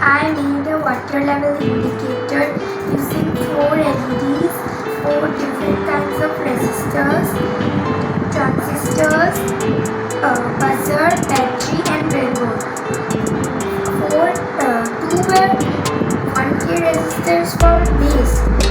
I made a water level indicator using 4 LEDs, 4 different kinds of resistors, transistors, buzzer, battery and breadboard. 2 were 1K resistors for base